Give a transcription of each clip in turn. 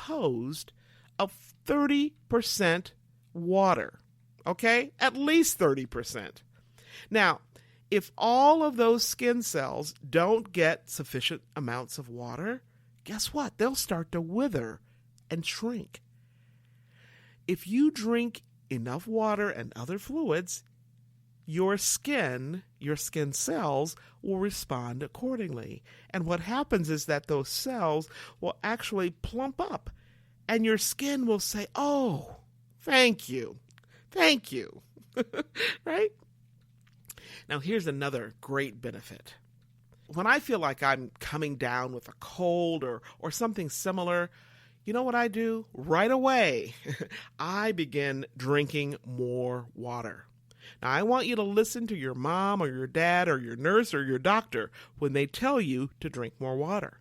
composed of 30% water. Okay? At least 30%. Now, if all of those skin cells don't get sufficient amounts of water, guess what? They'll start to wither and shrink. If you drink enough water and other fluids, your skin cells will respond accordingly. And what happens is that those cells will actually plump up, and your skin will say, "Oh, thank you. Thank you." Right? Now, here's another great benefit. When I feel like I'm coming down with a cold or something similar, you know what I do? Right away, I begin drinking more water. Now, I want you to listen to your mom or your dad or your nurse or your doctor when they tell you to drink more water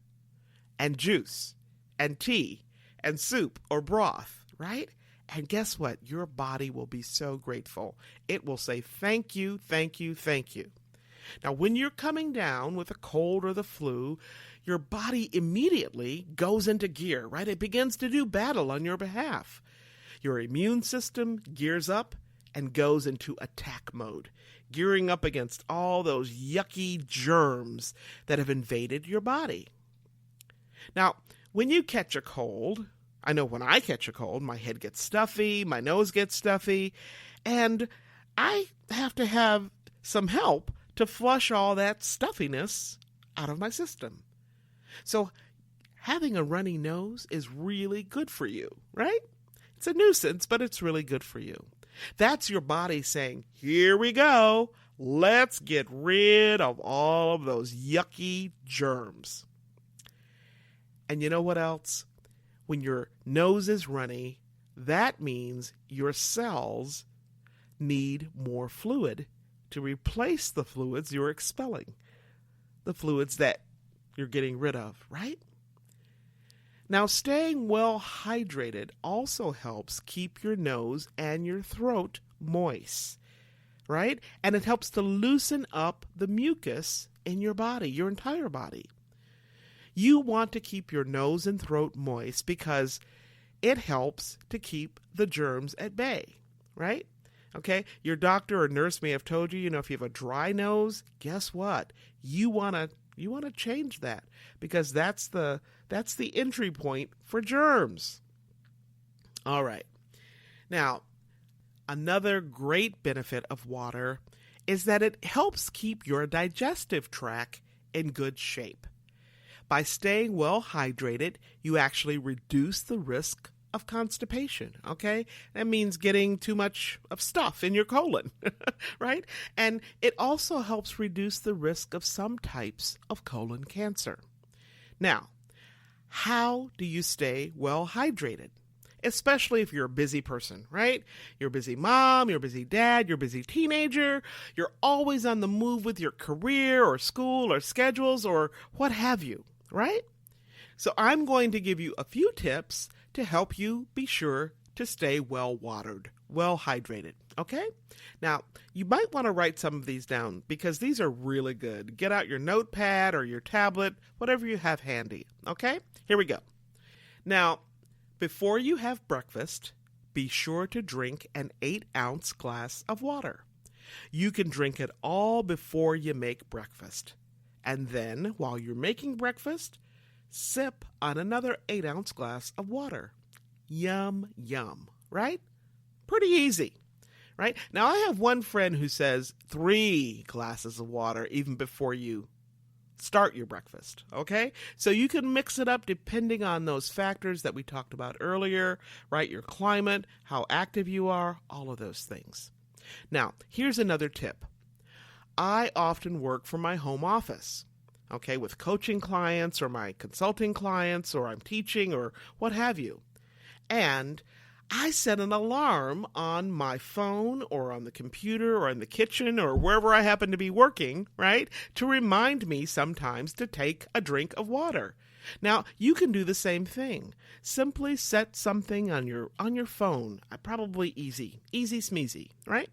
and juice and tea and soup or broth, right? And guess what? Your body will be so grateful. It will say, "Thank you, thank you, thank you." Now, when you're coming down with a cold or the flu, your body immediately goes into gear, right? It begins to do battle on your behalf. Your immune system gears up and goes into attack mode, gearing up against all those yucky germs that have invaded your body. Now, when you catch a cold, I know when I catch a cold, my head gets stuffy, my nose gets stuffy, and I have to have some help to flush all that stuffiness out of my system. So having a runny nose is really good for you, right? It's a nuisance, but it's really good for you. That's your body saying, "Here we go. Let's get rid of all of those yucky germs." And you know what else? When your nose is runny, that means your cells need more fluid to replace the fluids you're expelling, the fluids that you're getting rid of, right? Now, staying well hydrated also helps keep your nose and your throat moist, right? And it helps to loosen up the mucus in your body, your entire body. You want to keep your nose and throat moist because it helps to keep the germs at bay, right? Okay, your doctor or nurse may have told you, if you have a dry nose, guess what? You want to change that because that's the entry point for germs. All right. Now, another great benefit of water is that it helps keep your digestive tract in good shape. By staying well hydrated, you actually reduce the risk of constipation, okay? That means getting too much of stuff in your colon, right? And it also helps reduce the risk of some types of colon cancer. Now, how do you stay well hydrated? Especially if you're a busy person, right? You're a busy mom, you're a busy dad, you're a busy teenager, you're always on the move with your career or school or schedules or what have you, right? So I'm going to give you a few tips to help you be sure to stay well watered, well hydrated, okay? Now, you might want to write some of these down because these are really good. Get out your notepad or your tablet, whatever you have handy, okay? Here we go. Now, before you have breakfast, be sure to drink an 8-ounce glass of water. You can drink it all before you make breakfast. And then, while you're making breakfast, sip on another 8-ounce glass of water. Yum, yum, right? Pretty easy, right? Now, I have one friend who says 3 glasses of water even before you start your breakfast, okay? So you can mix it up depending on those factors that we talked about earlier, right? Your climate, how active you are, all of those things. Now, here's another tip. I often work from my home office, okay, with coaching clients or my consulting clients, or I'm teaching or what have you. And I set an alarm on my phone or on the computer or in the kitchen or wherever I happen to be working, right, to remind me sometimes to take a drink of water. Now, you can do the same thing. Simply set something on your phone. Probably easy smeezy, right?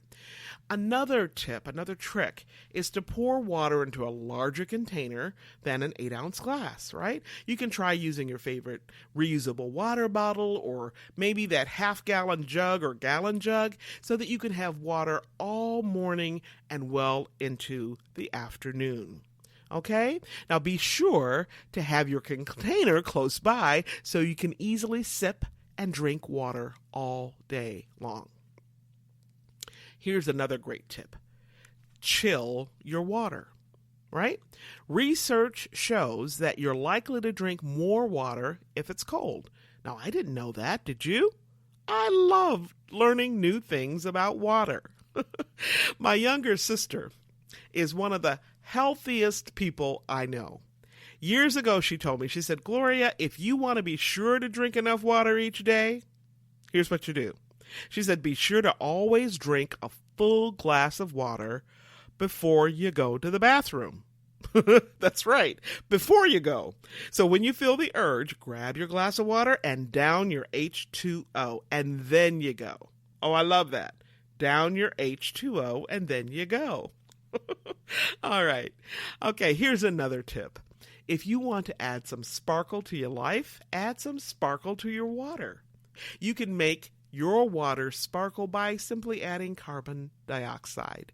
Another tip, another trick, is to pour water into a larger container than an 8-ounce glass, right? You can try using your favorite reusable water bottle or maybe that half-gallon jug or gallon jug so that you can have water all morning and well into the afternoon. Okay? Now be sure to have your container close by so you can easily sip and drink water all day long. Here's another great tip. Chill your water, right? Research shows that you're likely to drink more water if it's cold. Now, I didn't know that, did you? I love learning new things about water. My younger sister is one of the healthiest people I know. Years ago, she told me, she said, Gloria, if you want to be sure to drink enough water each day, here's what you do. She said, be sure to always drink a full glass of water before you go to the bathroom. That's right, before you go. So when you feel the urge, grab your glass of water and down your H2O, and then you go. Oh, I love that. Down your H2O, and then you go. All right. Okay, here's another tip. If you want to add some sparkle to your life, add some sparkle to your water. You can make your water sparkle by simply adding carbon dioxide.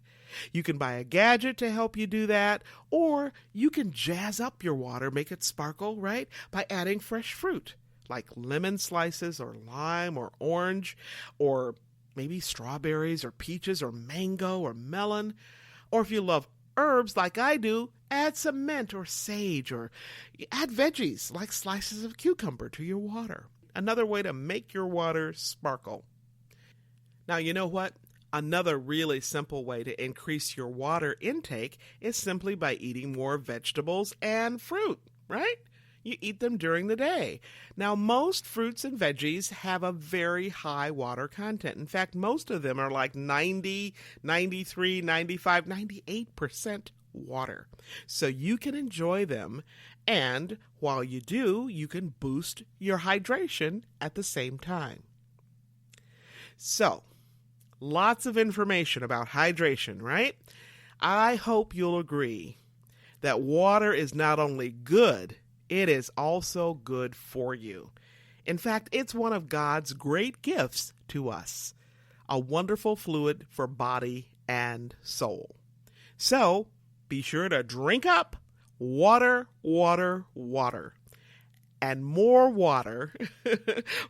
You can buy a gadget to help you do that, or you can jazz up your water, make it sparkle, right, by adding fresh fruit, like lemon slices or lime or orange, or maybe strawberries or peaches or mango or melon. Or if you love herbs like I do, add some mint or sage, or add veggies like slices of cucumber to your water. Another way to make your water sparkle. Now, you know what? Another really simple way to increase your water intake is simply by eating more vegetables and fruit, right? You eat them during the day. Now, most fruits and veggies have a very high water content. In fact, most of them are like 90, 93, 95, 98% water. So you can enjoy them, and while you do, you can boost your hydration at the same time. So, lots of information about hydration, right? I hope you'll agree that water is not only good, it is also good for you. In fact, it's one of God's great gifts to us, a wonderful fluid for body and soul. So, be sure to drink up water, water, water, and more water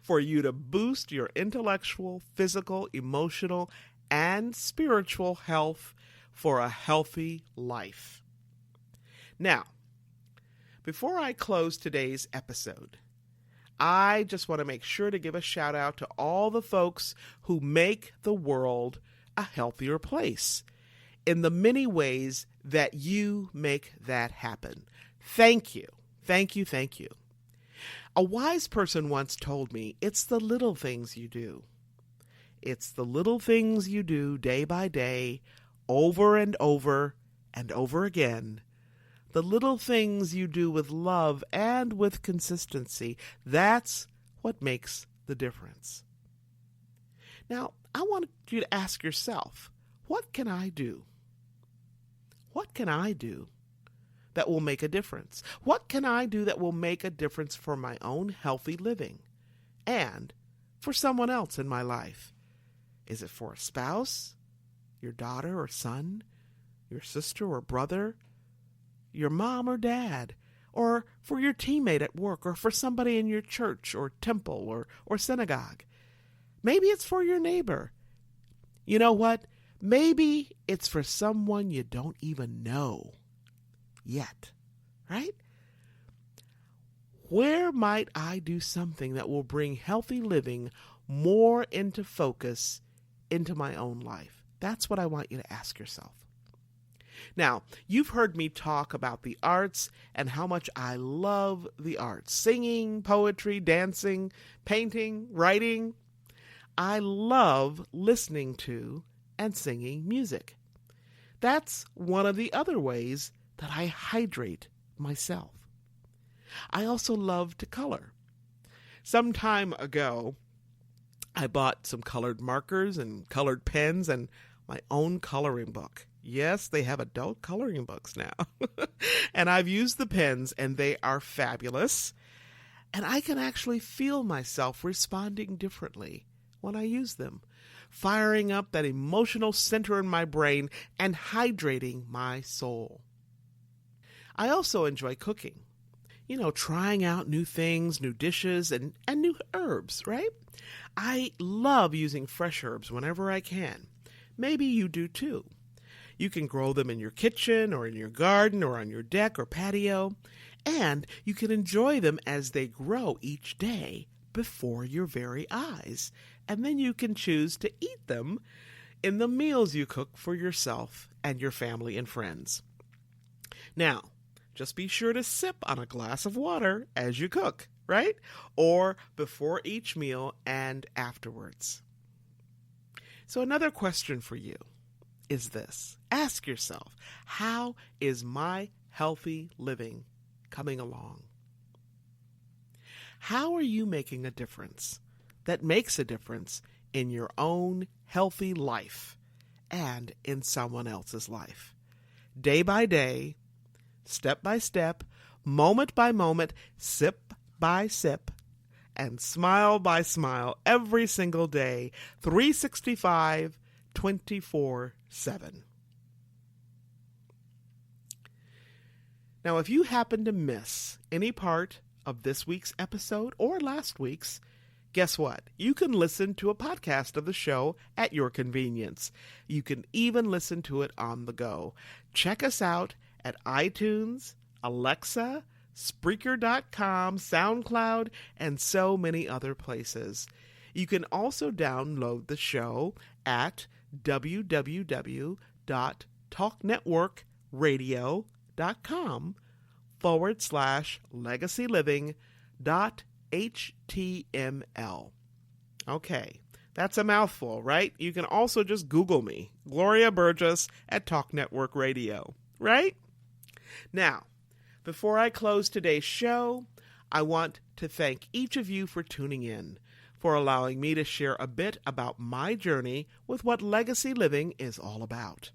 for you to boost your intellectual, physical, emotional, and spiritual health for a healthy life. Now, before I close today's episode, I just want to make sure to give a shout out to all the folks who make the world a healthier place in the many ways that you make that happen. Thank you. Thank you. Thank you. A wise person once told me, it's the little things you do. It's the little things you do day by day, over and over and over again. The little things you do with love and with consistency, that's what makes the difference. Now, I want you to ask yourself, what can I do? What can I do that will make a difference? What can I do that will make a difference for my own healthy living and for someone else in my life? Is it for a spouse, your daughter or son, your sister or brother, your mom or dad, or for your teammate at work, or for somebody in your church or temple or synagogue? Maybe it's for your neighbor. You know what? Maybe it's for someone you don't even know yet, right? Where might I do something that will bring healthy living more into focus into my own life? That's what I want you to ask yourself. Now, you've heard me talk about the arts and how much I love the arts. Singing, poetry, dancing, painting, writing. I love listening to and singing music. That's one of the other ways that I hydrate myself. I also love to color. Some time ago, I bought some colored markers and colored pens and my own coloring book. Yes, they have adult coloring books now. And I've used the pens and they are fabulous. And I can actually feel myself responding differently when I use them, firing up that emotional center in my brain and hydrating my soul. I also enjoy cooking. Trying out new things, new dishes, and new herbs, right? I love using fresh herbs whenever I can. Maybe you do too. You can grow them in your kitchen or in your garden or on your deck or patio, and you can enjoy them as they grow each day before your very eyes. And then you can choose to eat them in the meals you cook for yourself and your family and friends. Now, just be sure to sip on a glass of water as you cook, right? Or before each meal and afterwards. So another question for you is this. Ask yourself, how is my healthy living coming along? How are you making a difference that makes a difference in your own healthy life and in someone else's life? Day by day, step by step, moment by moment, sip by sip, and smile by smile every single day, 365, 24/7. Now, if you happen to miss any part of this week's episode or last week's, guess what? You can listen to a podcast of the show at your convenience. You can even listen to it on the go. Check us out at iTunes, Alexa, Spreaker.com, SoundCloud, and so many other places. You can also download the show at www.talknetworkradio.com/legacyliving.html. Okay, that's a mouthful, right? You can also just Google me, Gloria Burgess at Talk Network Radio, right? Now, before I close today's show, I want to thank each of you for tuning in, for allowing me to share a bit about my journey with what legacy living is all about.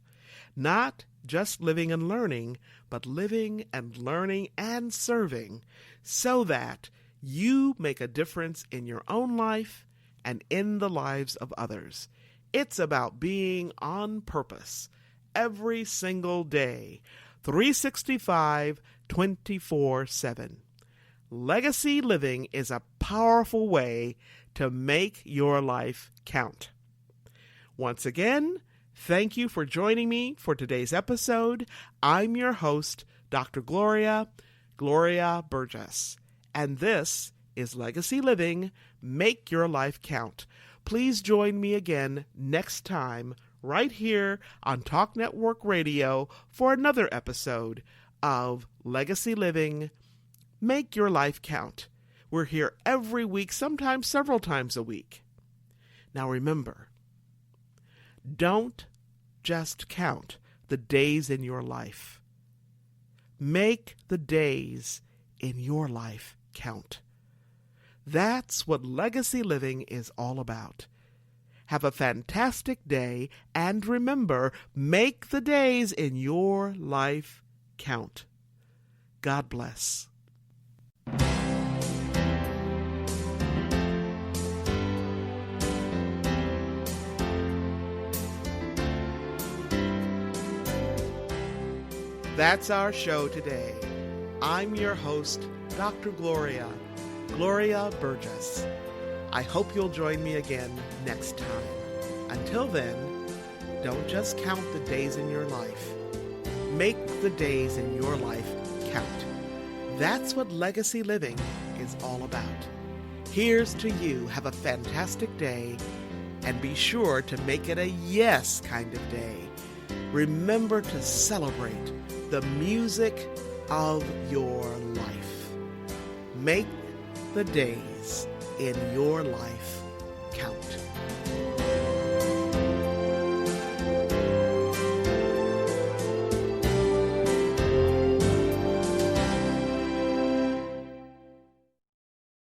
Not just living and learning, but living and learning and serving so that you make a difference in your own life and in the lives of others. It's about being on purpose every single day, 365, 24/7. Legacy living is a powerful way to make your life count. Once again, thank you for joining me for today's episode. I'm your host, Dr. Gloria Burgess, and this is Legacy Living, Make Your Life Count. Please join me again next time right here on Talk Network Radio for another episode of Legacy Living, Make Your Life Count. We're here every week, sometimes several times a week. Now remember, don't just count the days in your life. Make the days in your life count. That's what legacy living is all about. Have a fantastic day, and remember, make the days in your life count. God bless. That's our show today. I'm your host, Dr. Gloria Burgess. I hope you'll join me again next time. Until then, don't just count the days in your life. Make the days in your life count. That's what legacy living is all about. Here's to you. Have a fantastic day, and be sure to make it a yes kind of day. Remember to celebrate the music of your life. Make the days in your life